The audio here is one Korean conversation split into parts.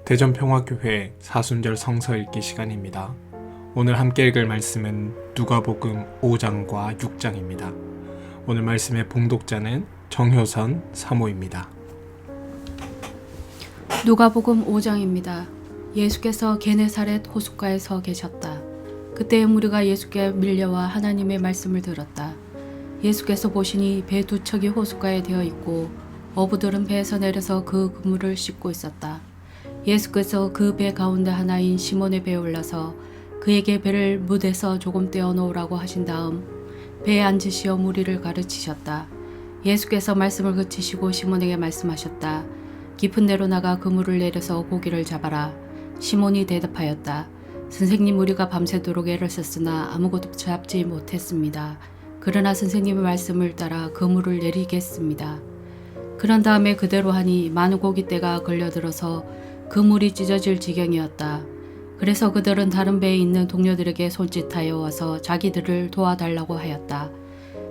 대전평화교회 사순절 성서 읽기 시간입니다. 오늘 함께 읽을 말씀은 누가복음 5장과 6장입니다. 오늘 말씀의 봉독자는 정효선 사모입니다. 누가복음 5장입니다. 예수께서 게네사렛 호숫가에 서 계셨다. 그때의 무리가 예수께 밀려와 하나님의 말씀을 들었다. 예수께서 보시니 배 두 척이 호숫가에 되어 있고 어부들은 배에서 내려서 그 그물을 씻고 있었다. 예수께서 그 배 가운데 하나인 시몬의 배에 올라서 그에게 배를 무에서 조금 떼어 놓으라고 하신 다음 배에 앉으시어 무리를 가르치셨다. 예수께서 말씀을 그치시고 시몬에게 말씀하셨다. 깊은 데로 나가 그물을 내려서 고기를 잡아라. 시몬이 대답하였다. 선생님, 우리가 밤새도록 애를 썼으나 아무것도 잡지 못했습니다. 그러나 선생님의 말씀을 따라 그물을 내리겠습니다. 그런 다음에 그대로 하니 많은 고깃대가 걸려들어서 그물이 찢어질 지경이었다. 그래서 그들은 다른 배에 있는 동료들에게 손짓하여 와서 자기들을 도와달라고 하였다.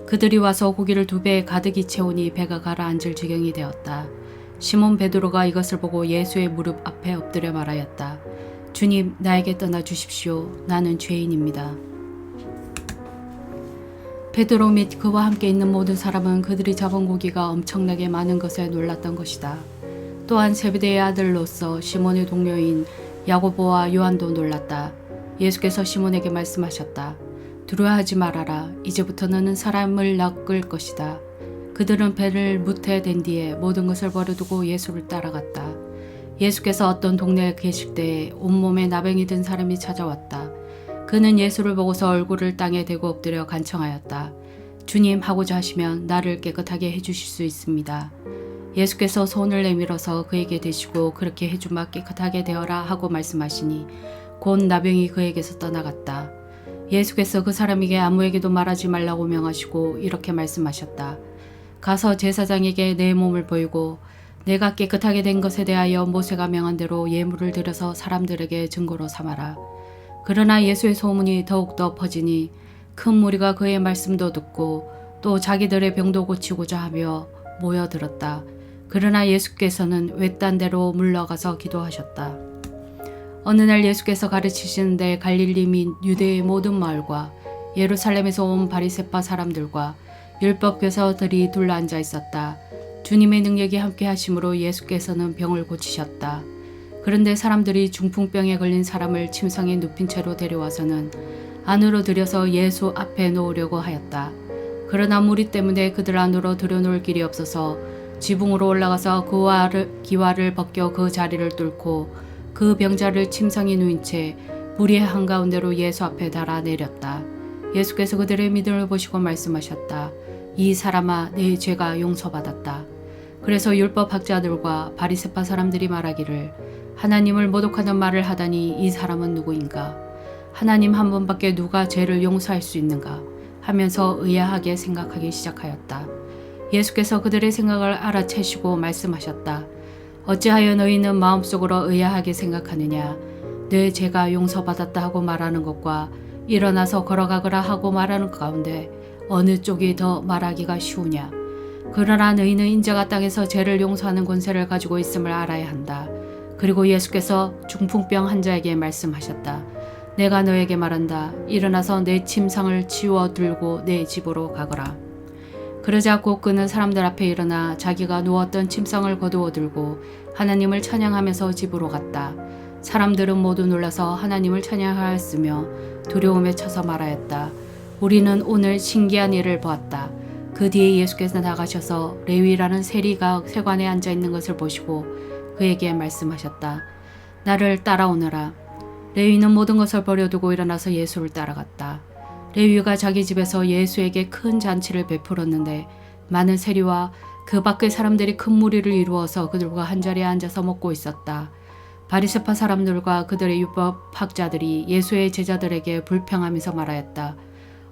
그들이 와서 고기를 두 배에 가득히 채우니 배가 가라앉을 지경이 되었다. 시몬 베드로가 이것을 보고 예수의 무릎 앞에 엎드려 말하였다. 주님, 나에게 떠나 주십시오. 나는 죄인입니다. 베드로 및 그와 함께 있는 모든 사람은 그들이 잡은 고기가 엄청나게 많은 것에 놀랐던 것이다. 또한 세베대의 아들로서 시몬의 동료인 야고보와 요한도 놀랐다. 예수께서 시몬에게 말씀하셨다. 두려워하지 말아라. 이제부터 너는 사람을 낚을 것이다. 그들은 배를 무태 댄 뒤에 모든 것을 버려두고 예수를 따라갔다. 예수께서 어떤 동네에 계실 때에 온몸에 나병이 든 사람이 찾아왔다. 그는 예수를 보고서 얼굴을 땅에 대고 엎드려 간청하였다. 주님, 하고자 하시면 나를 깨끗하게 해주실 수 있습니다. 예수께서 손을 내밀어서 그에게 대시고 그렇게 해주마 깨끗하게 되어라 하고 말씀하시니 곧 나병이 그에게서 떠나갔다. 예수께서 그 사람에게 아무에게도 말하지 말라고 명하시고 이렇게 말씀하셨다. 가서 제사장에게 내 몸을 보이고 내가 깨끗하게 된 것에 대하여 모세가 명한 대로 예물을 드려서 사람들에게 증거로 삼아라. 그러나 예수의 소문이 더욱더 퍼지니 큰 무리가 그의 말씀도 듣고 또 자기들의 병도 고치고자 하며 모여들었다. 그러나 예수께서는 외딴 데로 물러가서 기도하셨다. 어느 날 예수께서 가르치시는데 갈릴리 및 유대의 모든 마을과 예루살렘에서 온 바리새파 사람들과 율법 교사들이 둘러앉아 있었다. 주님의 능력이 함께 하심으로 예수께서는 병을 고치셨다. 그런데 사람들이 중풍병에 걸린 사람을 침상에 눕힌 채로 데려와서는 안으로 들여서 예수 앞에 놓으려고 하였다. 그러나 무리 때문에 그들 안으로 들여놓을 길이 없어서 지붕으로 올라가서 기와를 벗겨 그 자리를 뚫고 그 병자를 침상에 누인 채 무리의 한가운데로 예수 앞에 달아 내렸다. 예수께서 그들의 믿음을 보시고 말씀하셨다. 이 사람아, 네 죄가 용서받았다. 그래서 율법학자들과 바리새파 사람들이 말하기를 하나님을 모독하는 말을 하다니 이 사람은 누구인가? 하나님 한 분밖에 누가 죄를 용서할 수 있는가? 하면서 의아하게 생각하기 시작하였다. 예수께서 그들의 생각을 알아채시고 말씀하셨다. 어찌하여 너희는 마음속으로 의아하게 생각하느냐? 내 죄가 용서받았다 하고 말하는 것과 일어나서 걸어가거라 하고 말하는 것 가운데 어느 쪽이 더 말하기가 쉬우냐? 그러나 너희는 인자가 땅에서 죄를 용서하는 권세를 가지고 있음을 알아야 한다. 그리고 예수께서 중풍병 환자에게 말씀하셨다. 내가 너에게 말한다. 일어나서 내 침상을 치워 들고 내 집으로 가거라. 그러자 곧 그는 사람들 앞에 일어나 자기가 누웠던 침상을 거두어 들고 하나님을 찬양하면서 집으로 갔다. 사람들은 모두 놀라서 하나님을 찬양하였으며 두려움에 쳐서 말하였다. 우리는 오늘 신기한 일을 보았다. 그 뒤에 예수께서 나가셔서 레위라는 세리가 세관에 앉아 있는 것을 보시고 그에게 말씀하셨다. 나를 따라오너라. 레위는 모든 것을 버려두고 일어나서 예수를 따라갔다. 레위가 자기 집에서 예수에게 큰 잔치를 베풀었는데 많은 세리와 그 밖의 사람들이 큰 무리를 이루어서 그들과 한자리에 앉아서 먹고 있었다. 바리새파 사람들과 그들의 율법학자들이 예수의 제자들에게 불평하면서 말하였다.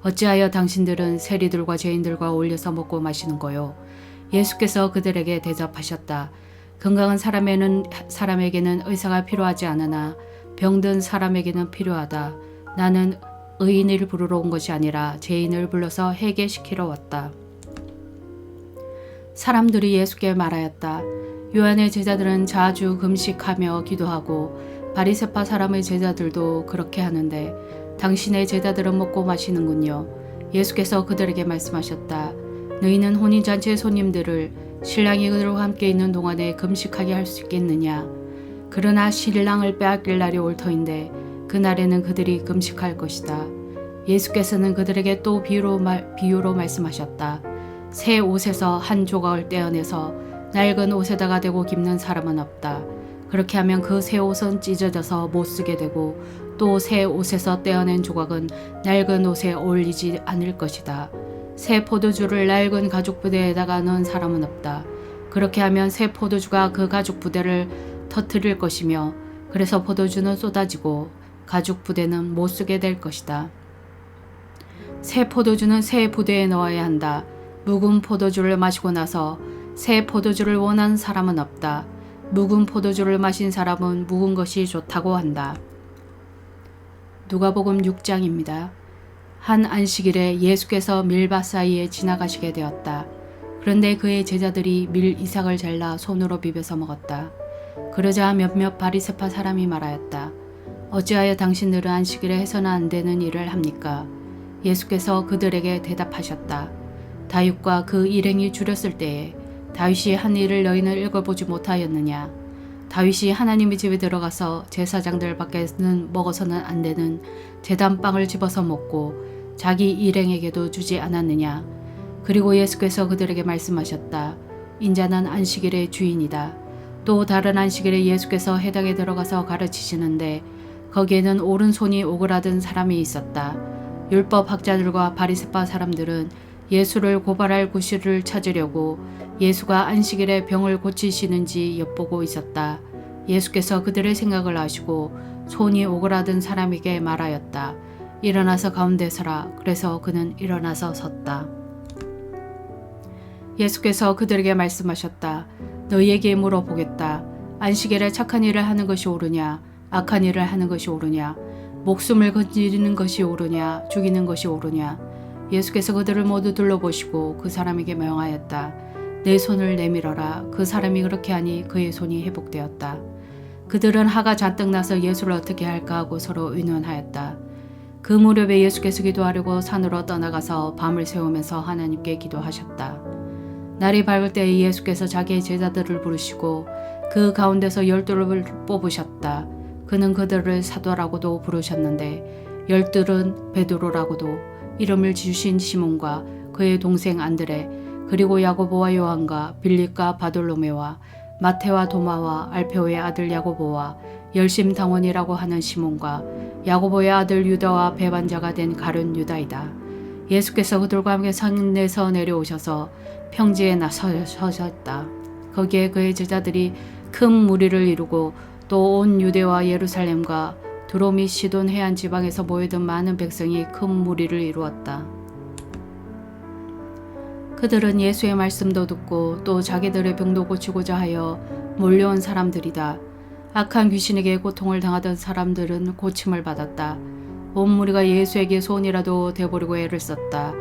어찌하여 당신들은 세리들과 죄인들과 어울려서 먹고 마시는 거요? 예수께서 그들에게 대답하셨다. 건강한 사람에게는 의사가 필요하지 않으나 병든 사람에게는 필요하다. 나는 의인을 부르러 온 것이 아니라 죄인을 불러서 회개시키러 왔다. 사람들이 예수께 말하였다. 요한의 제자들은 자주 금식하며 기도하고 바리새파 사람의 제자들도 그렇게 하는데 당신의 제자들은 먹고 마시는군요. 예수께서 그들에게 말씀하셨다. 너희는 혼인잔치의 손님들을 신랑이 그들과 함께 있는 동안에 금식하게 할 수 있겠느냐? 그러나 신랑을 빼앗길 날이 올 터인데 그날에는 그들이 금식할 것이다. 예수께서는 그들에게 또 비유로 말씀하셨다. 새 옷에서 한 조각을 떼어내서 낡은 옷에다가 대고 깁는 사람은 없다. 그렇게 하면 그 새 옷은 찢어져서 못 쓰게 되고 또 새 옷에서 떼어낸 조각은 낡은 옷에 어울리지 않을 것이다. 새 포도주를 낡은 가죽 부대에다가 넣은 사람은 없다. 그렇게 하면 새 포도주가 그 가죽 부대를 터뜨릴 것이며 그래서 포도주는 쏟아지고 가죽 부대는 못 쓰게 될 것이다. 새 포도주는 새 부대에 넣어야 한다. 묵은 포도주를 마시고 나서 새 포도주를 원하는 사람은 없다. 묵은 포도주를 마신 사람은 묵은 것이 좋다고 한다. 누가복음 6장입니다. 한 안식일에 예수께서 밀밭 사이에 지나가시게 되었다. 그런데 그의 제자들이 밀 이삭을 잘라 손으로 비벼서 먹었다. 그러자 몇몇 바리새파 사람이 말하였다. 어찌하여 당신들은 안식일에 해서는 안 되는 일을 합니까? 예수께서 그들에게 대답하셨다. 다윗과 그 일행이 줄였을 때에 다윗이 한 일을 너희는 읽어보지 못하였느냐? 다윗이 하나님의 집에 들어가서 제사장들 밖에는 먹어서는 안 되는 제단빵을 집어서 먹고 자기 일행에게도 주지 않았느냐? 그리고 예수께서 그들에게 말씀하셨다. 인자는 안식일의 주인이다. 또 다른 안식일에 예수께서 회당에 들어가서 가르치시는데 거기에는 오른손이 오그라든 사람이 있었다. 율법 학자들과 바리새파 사람들은 예수를 고발할 구실을 찾으려고 예수가 안식일에 병을 고치시는지 엿보고 있었다. 예수께서 그들의 생각을 아시고 손이 오그라든 사람에게 말하였다. 일어나서 가운데 서라. 그래서 그는 일어나서 섰다. 예수께서 그들에게 말씀하셨다. 너희에게 물어보겠다. 안식일에 착한 일을 하는 것이 옳으냐? 악한 일을 하는 것이 옳으냐? 목숨을 건지는 것이 옳으냐? 죽이는 것이 옳으냐? 예수께서 그들을 모두 둘러보시고 그 사람에게 명하였다. 내 손을 내밀어라. 그 사람이 그렇게 하니 그의 손이 회복되었다. 그들은 화가 잔뜩 나서 예수를 어떻게 할까 하고 서로 의논하였다. 그 무렵에 예수께서 기도하려고 산으로 떠나가서 밤을 새우면서 하나님께 기도하셨다. 날이 밝을 때에 예수께서 자기의 제자들을 부르시고 그 가운데서 12를 뽑으셨다. 그는 그들을 사도라고도 부르셨는데 12은 베드로라고도 이름을 지으신 시몬과 그의 동생 안드레 그리고 야고보와 요한과 빌립과 바돌로메와 마테와 도마와 알페오의 아들 야고보와 열심당원이라고 하는 시몬과 야고보의 아들 유다와 배반자가 된 가룟 유다이다. 예수께서 그들과 함께 산에서 내려오셔서 평지에 나서셨다. 거기에 그의 제자들이 큰 무리를 이루고 또 온 유대와 예루살렘과 두로 및 시돈 해안 지방에서 모여든 많은 백성이 큰 무리를 이루었다. 그들은 예수의 말씀도 듣고 또 자기들의 병도 고치고자 하여 몰려온 사람들이다. 악한 귀신에게 고통을 당하던 사람들은 고침을 받았다. 온 무리가 예수에게 소원이라도 되보려고 애를 썼다.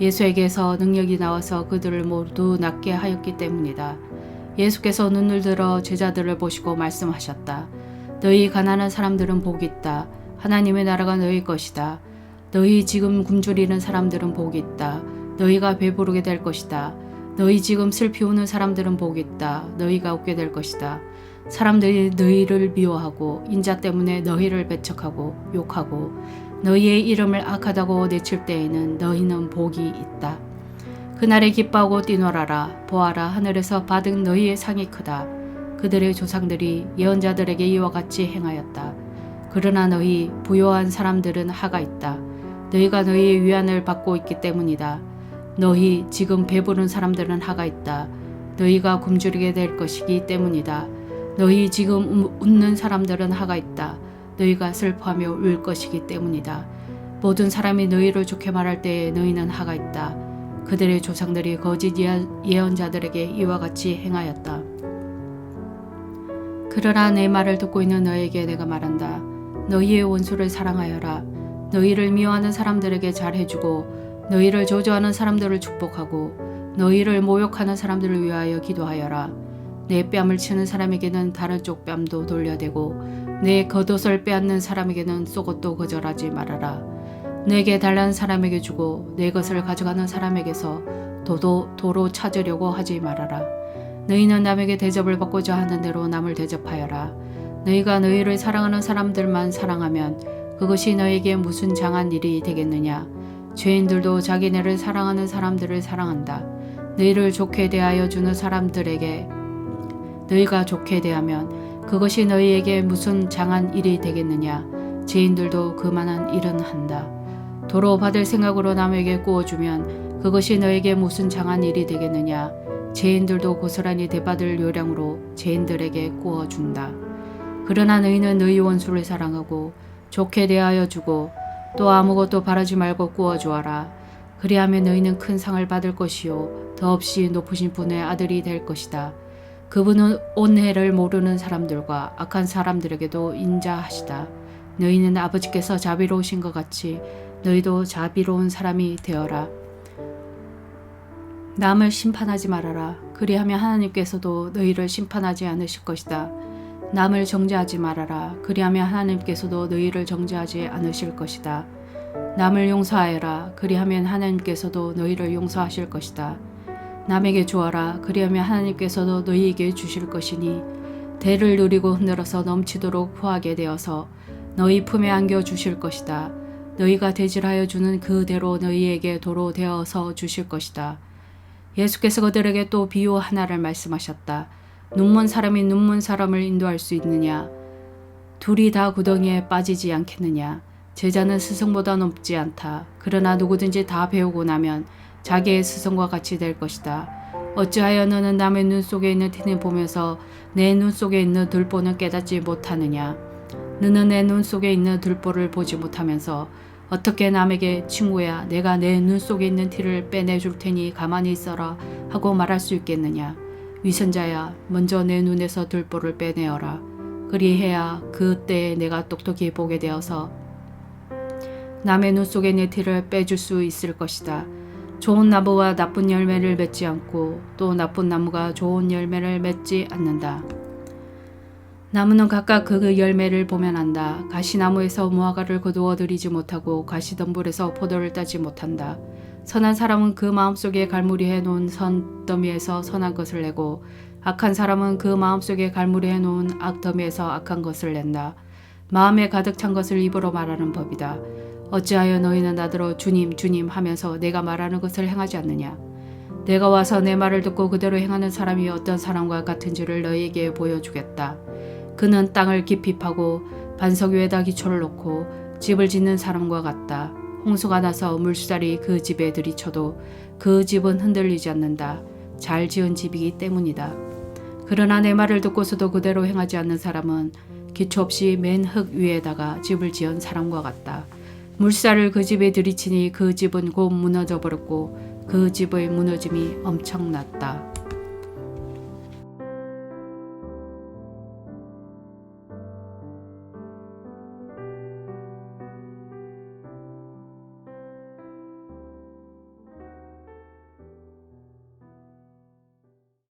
예수에게서 능력이 나와서 그들을 모두 낫게 하였기 때문이다. 예수께서 눈을 들어 제자들을 보시고 말씀하셨다. 너희 가난한 사람들은 복이 있다. 하나님의 나라가 너희 것이다. 너희 지금 굶주리는 사람들은 복이 있다. 너희가 배부르게 될 것이다. 너희 지금 슬피 우는 사람들은 복이 있다. 너희가 웃게 될 것이다. 사람들이 너희를 미워하고 인자 때문에 너희를 배척하고 욕하고 너희의 이름을 악하다고 내칠 때에는 너희는 복이 있다. 그날에 기뻐하고 뛰놀아라. 보아라, 하늘에서 받은 너희의 상이 크다. 그들의 조상들이 예언자들에게 이와 같이 행하였다. 그러나 너희 부요한 사람들은 하가 있다. 너희가 너희의 위안을 받고 있기 때문이다. 너희 지금 배부른 사람들은 하가 있다. 너희가 굶주리게 될 것이기 때문이다. 너희 지금 웃는 사람들은 하가 있다. 너희가 슬퍼하며 울 것이기 때문이다. 모든 사람이 너희를 좋게 말할 때에 너희는 하가 있다. 그들의 조상들이 거짓 예언자들에게 이와 같이 행하였다. 그러나 내 말을 듣고 있는 너에게 내가 말한다. 너희의 원수를 사랑하여라. 너희를 미워하는 사람들에게 잘해주고 너희를 저주하는 사람들을 축복하고 너희를 모욕하는 사람들을 위하여 기도하여라. 내 뺨을 치는 사람에게는 다른 쪽 뺨도 돌려대고 내 겉옷을 빼앗는 사람에게는 속옷도 거절하지 말아라. 내게 달라는 사람에게 주고 내 것을 가져가는 사람에게서 도로 찾으려고 하지 말아라. 너희는 남에게 대접을 받고자 하는 대로 남을 대접하여라. 너희가 너희를 사랑하는 사람들만 사랑하면 그것이 너희에게 무슨 장한 일이 되겠느냐. 죄인들도 자기네를 사랑하는 사람들을 사랑한다. 너희를 좋게 대하여 주는 사람들에게 너희가 좋게 대하면 그것이 너희에게 무슨 장한 일이 되겠느냐. 죄인들도 그만한 일은 한다. 도로 받을 생각으로 남에게 구워주면 그것이 너에게 무슨 장한 일이 되겠느냐. 죄인들도 고스란히 대받을 요량으로 죄인들에게 구워준다. 그러나 너희는 너희 원수를 사랑하고 좋게 대하여 주고 또 아무것도 바라지 말고 구워주어라. 그리하면 너희는 큰 상을 받을 것이요 더없이 높으신 분의 아들이 될 것이다. 그분은 온해를 모르는 사람들과 악한 사람들에게도 인자하시다. 너희는 아버지께서 자비로우신 것 같이 너희도 자비로운 사람이 되어라. 남을 심판하지 말아라. 그리하면 하나님께서도 너희를 심판하지 않으실 것이다. 남을 정죄하지 말아라. 그리하면 하나님께서도 너희를 정죄하지 않으실 것이다. 남을 용서하여라. 그리하면 하나님께서도 너희를 용서하실 것이다. 남에게 주어라. 그리하면 하나님께서도 너희에게 주실 것이니 대를 누리고 흔들어서 넘치도록 후하게 되어서 너희 품에 안겨 주실 것이다. 너희가 대질하여 주는 그대로 너희에게 도로 되어서 주실 것이다. 예수께서 그들에게 또 비유 하나를 말씀하셨다. 눈먼 사람이 눈먼 사람을 인도할 수 있느냐? 둘이 다 구덩이에 빠지지 않겠느냐? 제자는 스승보다 높지 않다. 그러나 누구든지 다 배우고 나면 자기의 스승과 같이 될 것이다. 어찌하여 너는 남의 눈 속에 있는 티는 보면서 내 눈 속에 있는 들보는 깨닫지 못하느냐? 너는 내 눈 속에 있는 들보를 보지 못하면서 어떻게 남에게 친구야 내가 내 눈 속에 있는 티를 빼내줄 테니 가만히 있어라 하고 말할 수 있겠느냐? 위선자야 먼저 내 눈에서 들보를 빼내어라. 그리해야 그때에 내가 똑똑히 보게 되어서 남의 눈 속에 내 티를 빼줄 수 있을 것이다. 좋은 나무가 나쁜 열매를 맺지 않고 또 나쁜 나무가 좋은 열매를 맺지 않는다. 나무는 각각 그 열매를 보면 안다. 가시나무에서 무화과를 거두어 들이지 못하고 가시덤불에서 포도를 따지 못한다. 선한 사람은 그 마음속에 갈무리 해놓은 선더미에서 선한 것을 내고 악한 사람은 그 마음속에 갈무리 해놓은 악더미에서 악한 것을 낸다. 마음에 가득 찬 것을 입으로 말하는 법이다. 어찌하여 너희는 나더러 주님 주님 하면서 내가 말하는 것을 행하지 않느냐. 내가 와서 내 말을 듣고 그대로 행하는 사람이 어떤 사람과 같은지를 너희에게 보여주겠다. 그는 땅을 깊이 파고 반석 위에다 기초를 놓고 집을 짓는 사람과 같다. 홍수가 나서 물수자리 그 집에 들이쳐도 그 집은 흔들리지 않는다. 잘 지은 집이기 때문이다. 그러나 내 말을 듣고서도 그대로 행하지 않는 사람은 기초 없이 맨 흙 위에다가 집을 지은 사람과 같다. 물살을 그 집에 들이치니 그 집은 곧 무너져 버렸고 그 집의 무너짐이 엄청났다.